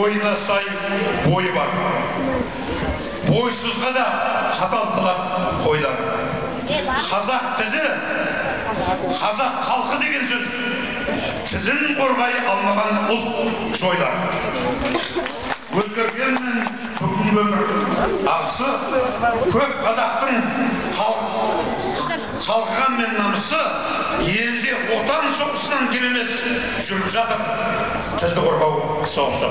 бойына сай бойы бар. Бойсызға да қатал талап қойылар. Қазақ тілі, қазақ халқы деген сөз тілін қорғай алмаған ұлт жойылар. Өзгергенмен бүгінгі өмір ағысы көп қазақтың қалған мен намысы елде отан соғысынан кем емес жүріп жатыр тілді қорғау соғысы.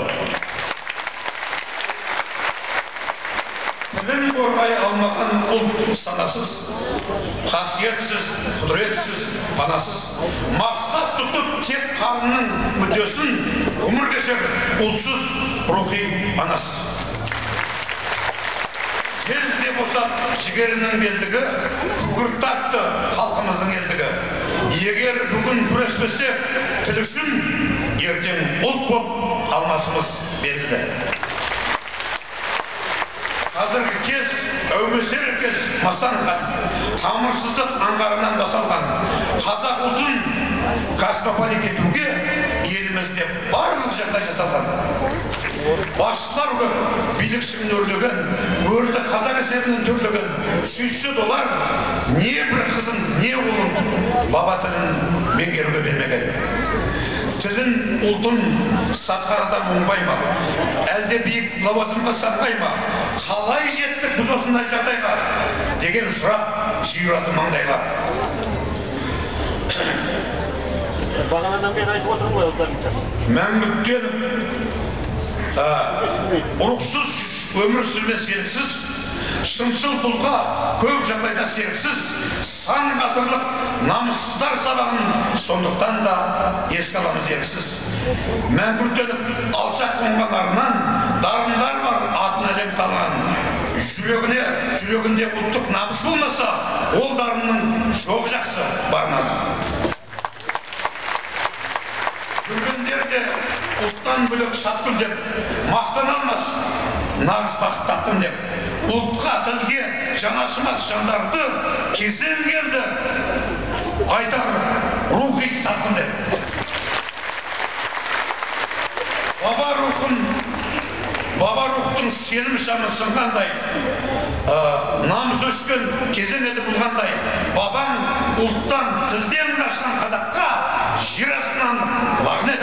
Тілін қорғай алмаған ұлт санасыз, қасиетсіз, құдіретсіз, панасыз. Мақсат тұтып тек қанының мүддесін өмір кешер ұлтсыз рухи анасыз. Елде болсақ жігерінің белдігі, күрт тартты халқымыздың елдігі. Егер бүгін күреспесе, тіл үшін ертең ұлт боп қалмасымыз белгілі. Қазіргі кез әумесер кез масанған, тамырсыздық аңғарынан басалған. Қазақ ұлтын космополит етуге елімізде барлық жағдай жасалған. Басшылар көп, билікшінің өрлеген, өрді қазақ есебінен төрлеген. Сүйсе долар, не бір қызын, не ұлын баба тілін меңгеруге бермеген. Тілін ұлтын сатқардан оңбай ма? Әлде биік лауазымға сатпай ма? Қалай жеттік біз осындай жағдайға? Деген сұрақ жиырады маңдайға. Бағанадан бері айтып отырмын ғой өзлеріңше. Мәңгүттен ұрықсыз өмір сүрмес еріксіз, шыншыл тұлға көп жағдайда серіксіз, сан ғасырлық намыссыздар сабағын сондықтан да еске аламыз еріксіз. Мәңгүттеніп алшақ қонған арынан дарындар бар атын әлем талған. Жүрегінде ұлттық намыс болмаса, ол дарынның жоқ жақсы барынан. Жүргендерде ұлттан бөлек шаттым деп, мақтан алмас, нағыз бақыт таптым деп. Ұлтқа, тілге жанашымас жандарды кезден келді, айтар рухи саттым деп. Баба рухтың сенім шамы сынғандай, намыс өшкен кезен еді бұлғандай. Бабаң ұлттан, тілден қашқан қазаққа жер астынан лағнет